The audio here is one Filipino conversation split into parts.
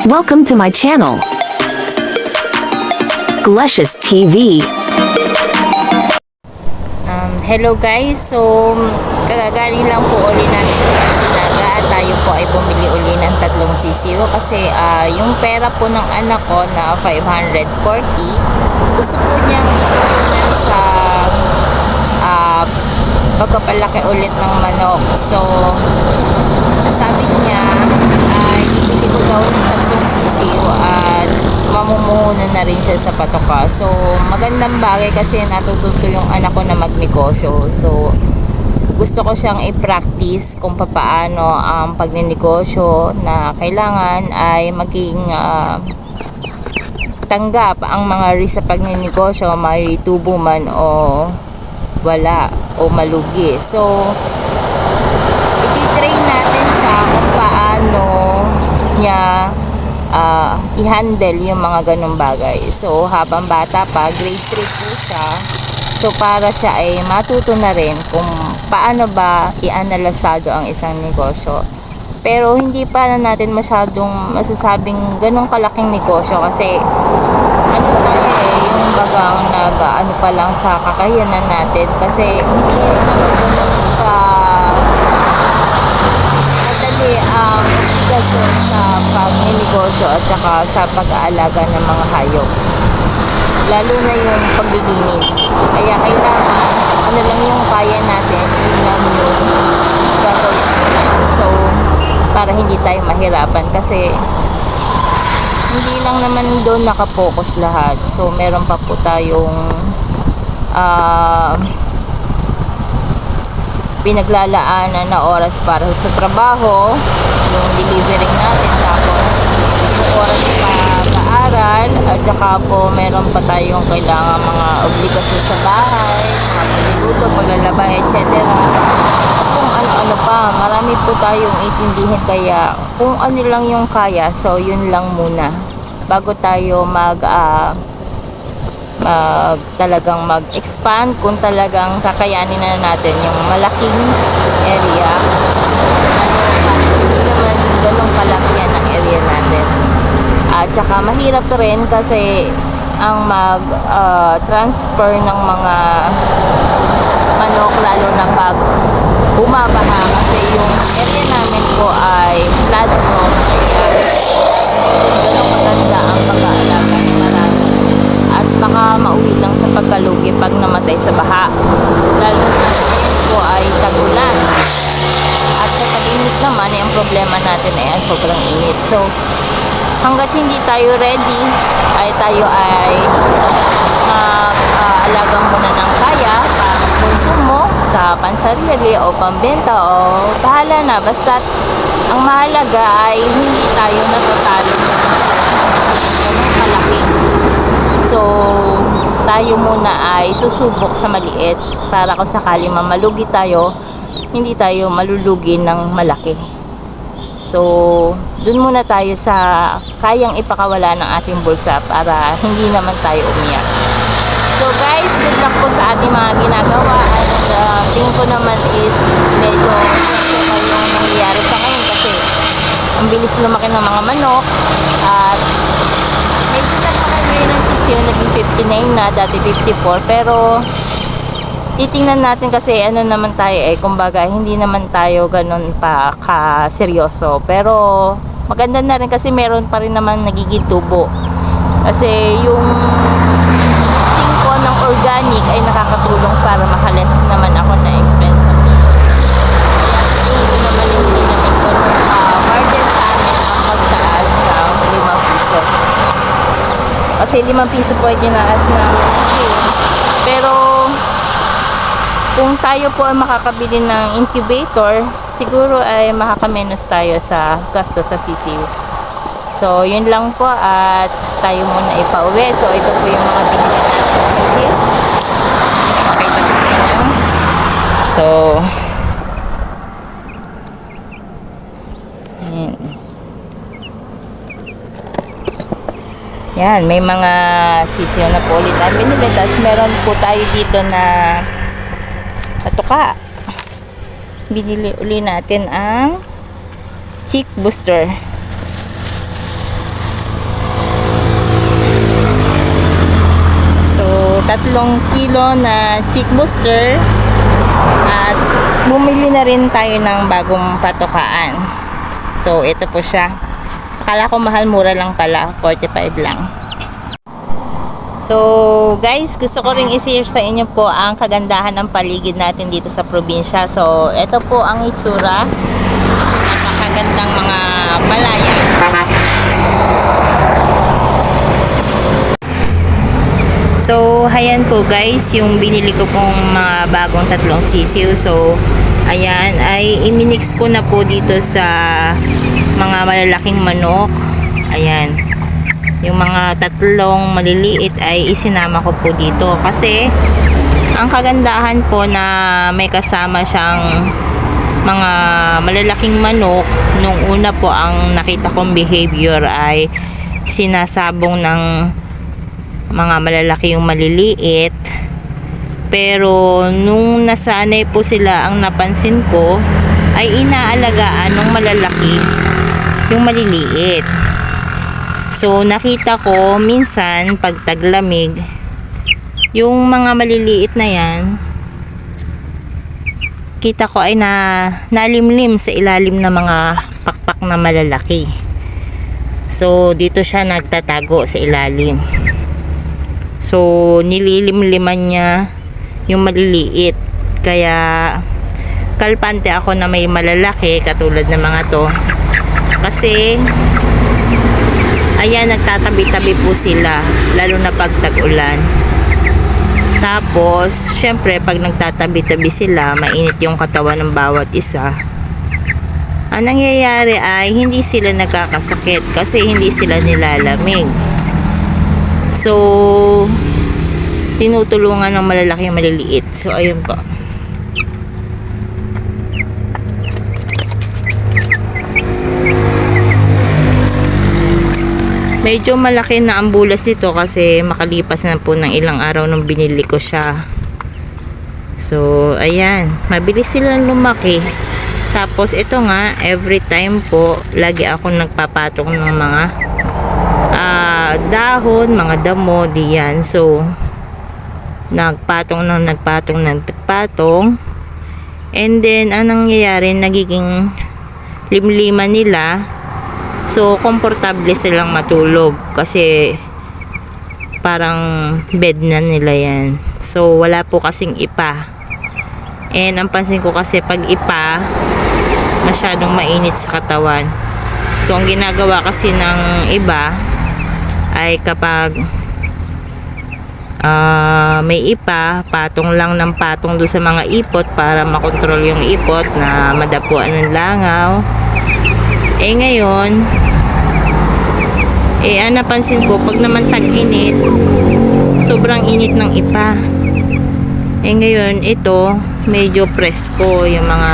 Welcome to my channel, Glecious TV. Hello guys, so kagagaling lang po uli natin sa Sinaga at tayo po ay bumili uli ng 3 sisiw kasi yung pera po ng anak ko na 540 gusto po niyang isunan sa pagpapalaki ulit ng manok. So sabi niya ay ibili ko daw ng 3 sisiw at mamumuhunan na rin siya sa patoka. So magandang bagay kasi natututo yung anak ko na magnegosyo. So gusto ko siyang i-practice kung paano ang pagninegosyo na kailangan ay maging tanggap ang mga risk sa pagninegosyo, may tubo man o wala o malugi. So iti-train natin siya kung paano niya i-handle yung mga ganong bagay. So habang bata pa, grade 3 po siya, so para siya ay matuto na rin kung paano ba i-analysado ang isang negosyo. Pero hindi pa na natin masyadong masasabing ganong kalaking negosyo kasi ano tayo yung bagang ano pa lang sa kakayanan natin kasi hindi rin naman ganun madali ang edukasyon sa pagninegosyo at saka sa pag-aalaga ng mga hayop, lalo na yung paglilinis. Kaya kailangan ano lang yung kaya natin, yun lang yung gagawin natin. So para hindi tayo mahirapan kasi hindi lang naman doon nakapokus lahat. So meron pa po tayong pinaglalaanan na oras para sa trabaho, yung delivering natin, tapos yung oras pa paaral, at saka po meron pa tayong kailangan mga obligasyon sa bahay, mga pagluluto, paglalaba, etc. Kung ano-ano pa, marami po tayong itindihin, kaya kung ano lang yung kaya, so yun lang muna bago tayo talagang mag-expand kung talagang kakayanin na natin yung malaking area. Hindi naman ganun kalaki yan ang area natin. At saka mahirap to rin kasi ang mag-transfer ng mga manok, lalo na pag bumabaha, kasi yung area namin po ay flood prone, kaya ganun maganda ang pag-aalaga ng marami. At baka mauwi lang sa pagkalugi pag namatay sa baha, lalo na ngayon po ay tag-ulan. At sa tag-init naman ang problema natin ay sobrang init. So hanggat hindi tayo ready ay tayo ay mag-alagang muna ng kaya para konsumo sa pansarili o pambenta o bahala na, basta ang mahalaga ay hindi tayo natatalo ng kalaki. So tayo muna ay susubok sa maliit para kung sakali mamalugi tayo, hindi tayo malulugi ng malaki. So dun muna tayo sa kayang ipakawala ng ating bulsa para hindi naman tayo umiyak. So guys, good luck po sa ating mga ginagawa, at tingin ko naman is medyo yung nangyayari sa ngayon kasi ang bilis lumaki ng mga manok at medyo nagpakay ngayon ng sisiyo, naging 59 na, dati 54, pero titingnan natin kasi ano naman tayo kumbaga hindi naman tayo ganun pa ka-seryoso, pero maganda na rin kasi meron pa rin naman nagiging tubo kasi yung mixing ko ng organic ay nakakatulong para makales naman ako na expense ng hindi naman ganun burden sa amin ang magtaas ng 5 piso kasi 5 piso po ay tinaas ng sisiw. Pero kung tayo po ay makakabili ng incubator, siguro ay makakamenos tayo sa gasto sa sisiw. So yun lang po, at tayo muna ipauwi. So ito po yung mga binili natin sa sisiw. Pakita ko sa inyo. So yan, may mga sisiw na po ulit ang binili. Tapos meron po tayo dito na patoka. Binili uli natin ang chick booster. kilo na chick booster. At bumili na rin tayo ng bagong patukaan. So, ito po siya. Akala ko mahal, mura lang pala. 45 lang. So, guys, gusto ko rin i-share sa inyo po ang kagandahan ng paligid natin dito sa probinsya. So, ito po ang itsura. Napakagandang mga palayan. So, ayan po guys, yung binili ko pong mga bagong tatlong sisiw. So, ayan, ay iminix ko na po dito sa mga malalaking manok. Ayan. Yung mga tatlong maliliit ay isinama ko po dito. Kasi, ang kagandahan po na may kasama siyang mga malalaking manok, nung una po ang nakita kong behavior ay sinasabong ng mga malalaki yung maliliit, pero nung nasanay po sila, ang napansin ko ay inaalagaan ng malalaki yung maliliit. So nakita ko minsan pag taglamig, yung mga maliliit na yan, kita ko ay nalimlim sa ilalim ng mga pakpak na malalaki. So dito siya nagtatago sa ilalim. So, nililimliman niya yung maliliit. Kaya, kalpante ako na may malalaki katulad ng mga to. Kasi, ayan, nagtatabi-tabi po sila. Lalo na pag tag-ulan. Tapos, syempre, pag nagtatabi-tabi sila, mainit yung katawan ng bawat isa. Ang nangyayari ay, hindi sila nagkakasakit kasi hindi sila nilalamig. So, tinutulungan ng malalaki yung maliliit. So, ayun po. Medyo malaki na ang bulas dito kasi makalipas na po ng ilang araw nung binili ko siya. So, ayan. Mabilis silang lumaki. Tapos, ito nga, every time po, lagi ako nagpapatong ng mga dahon, mga damo, diyan. So, nagpatong. And then, ang nangyayari, nagiging limliman nila. So, komportable silang matulog. Kasi, parang bed na nila yan. So, wala po kasing ipa. And, ang pansin ko kasi, pag ipa, masyadong mainit sa katawan. So, ang ginagawa kasi ng iba, ay kapag may ipa, patong lang ng patong doon sa mga ipot para makontrol yung ipot na madapuan ng langaw. Eh ngayon, napansin ko pag naman tag-init, sobrang init ng ipa. Eh ngayon, ito medyo presko yung mga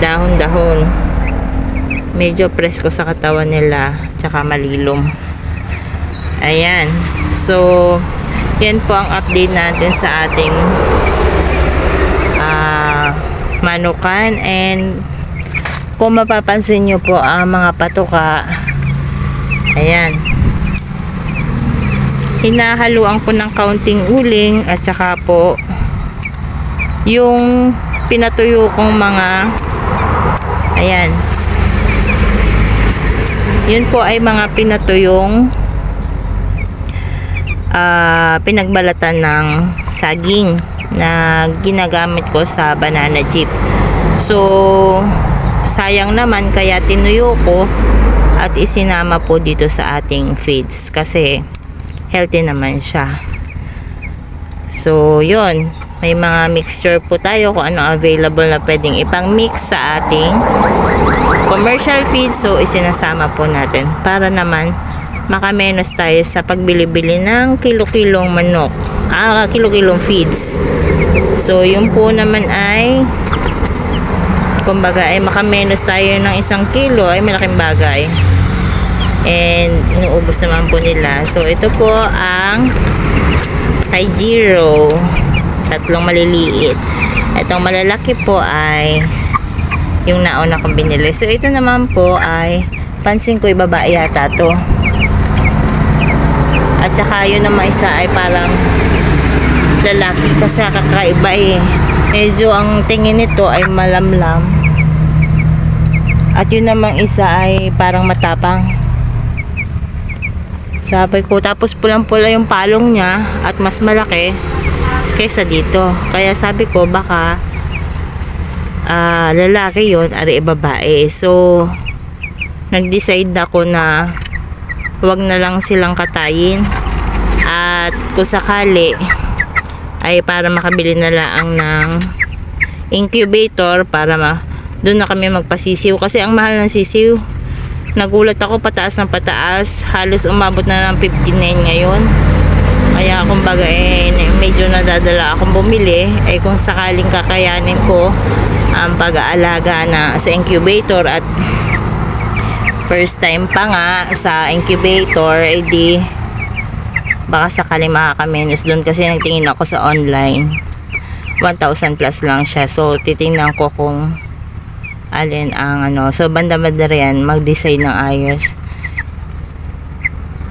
dahon-dahon. Medyo presko sa katawan nila, tsaka malilom. Ayan. So, yan po ang update natin sa ating manukan. And kung mapapansin nyo po ang mga patuka, ayan, hinahaluan ko ng kaunting uling at saka po yung pinatuyo kong mga, ayan, yun po ay mga pinatuyong pinagbalatan ng saging na ginagamit ko sa banana chip. So, sayang naman kaya tinuyo ko at isinama po dito sa ating feeds kasi healthy naman siya. So, yun. May mga mixture po tayo kung ano available na pwedeng ipang-mix sa ating commercial feed. So, isinasama po natin para naman makamenos tayo sa pagbili-bili ng kilo-kilong manok, kilo-kilong feeds. So, yun po naman ay, kumbaga ay makamenos tayo ng 1 kilo ay malaking bagay. And, inuubos naman po nila. So, ito po ang kay Giro. 3 maliliit. Itong malalaki po ay yung nauna kong binili. So, ito naman po ay pansin ko babae yata to. At saka yun naman isa ay parang lalaki kasi kakaiba eh. Medyo ang tingin nito ay malamlam. At yun namang isa ay parang matapang. Sabi ko, tapos pulang-pula yung palong niya at mas malaki kaysa dito. Kaya sabi ko, baka lalaki yun, ari babae. So, nag-decide ako na wag na lang silang katayin. At kung sakali, ay para makabili na lang ng incubator para doon na kami magpasisiw. Kasi ang mahal ng sisiw. Nagulat ako, pataas ng pataas. Halos umabot na ng 59 ngayon. Kaya kumbaga medyo nadadala akong bumili. Kung sakaling kakayanin ko ang pag-aalaga na sa incubator at first time pa nga sa incubator, di baka sakali makakamenos doon kasi nagtingin ako sa online. 1,000 plus lang siya. So titingnan ko kung alin ang so banda-banda yan, mag-design ng ayos.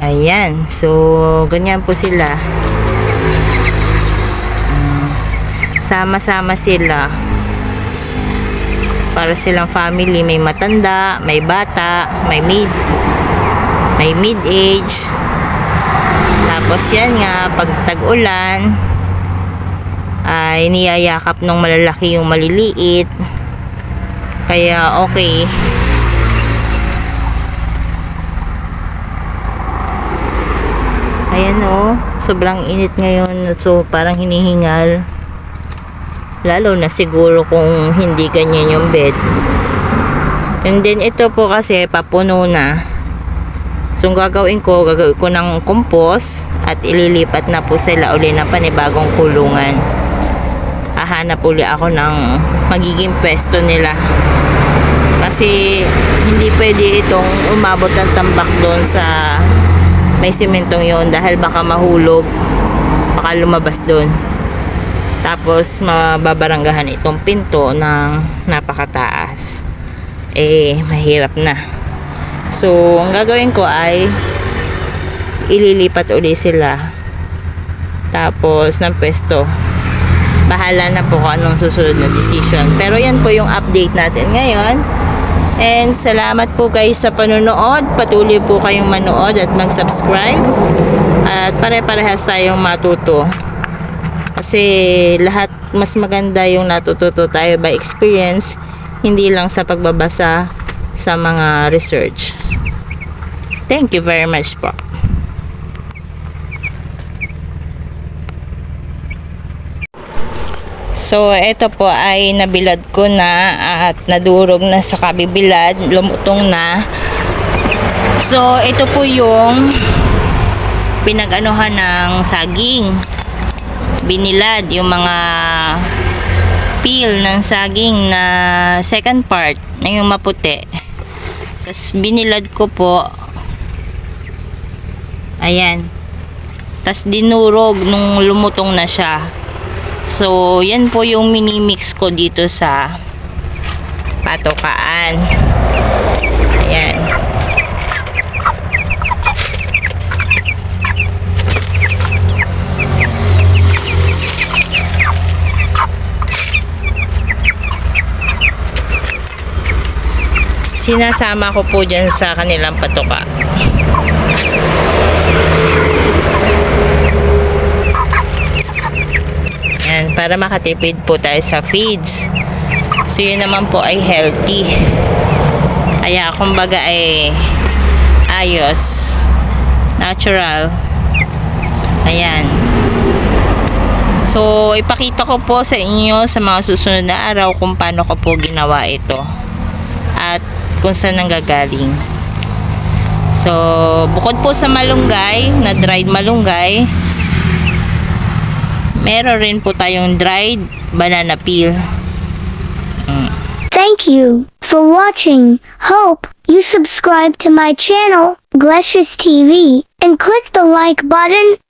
Ayan, so ganyan po sila. Sama-sama sila. Para silang family, may matanda, may bata, may mid-age. Tapos yan nga, pag tag-ulan ay niyayakap ng malalaki yung maliliit. Kaya okay. Ayan sobrang init ngayon. So parang hinihingal. Lalo na siguro kung hindi ganyan yung bed. And then ito po kasi papuno na. So gagawin ko ng compost at ililipat na po sila uli ng panibagong kulungan. Hahanap uli ako ng magiging pwesto nila. Kasi hindi pwede itong umabot ng tambak doon sa may simentong yon dahil baka mahulog, baka lumabas doon. Tapos mababaranggahan itong pinto ng napakataas. Mahirap na. So, ang gagawin ko ay ililipat uli sila. Tapos ng pwesto. Bahala na po kung anong susunod na decision. Pero yan po yung update natin ngayon. And salamat po guys sa panonood. Patuloy po kayong manood at mag-subscribe. At pare-parehas tayong matuto. Kasi lahat mas maganda yung natututo tayo by experience. Hindi lang sa pagbabasa sa mga research. Thank you very much po. So, ito po ay nabilad ko na at nadurog na sa kabibilad. Lumutong na. So, ito po yung pinag-anuhan ng saging. Binilad yung mga peel ng saging na second part, na yung maputi. Tapos, binilad ko po. Ayan. Tapos, dinurog nung lumutong na siya. So, yan po yung mini-mix ko dito sa patokaan. Ayan. Sinasama ko po dyan sa kanilang patoka. Ayan, para makatipid po tayo sa feeds. So, yun naman po ay healthy. Kaya, kumbaga ay ayos. Natural. Ayan. So, ipakita ko po sa inyo sa mga susunod na araw kung paano ko po ginawa ito. At kung saan nanggagaling. So, bukod po sa malunggay, na dried malunggay, meron rin po tayong dried banana peel. Thank you for watching. Hope you subscribe to my channel, Glecious TV, and click the like button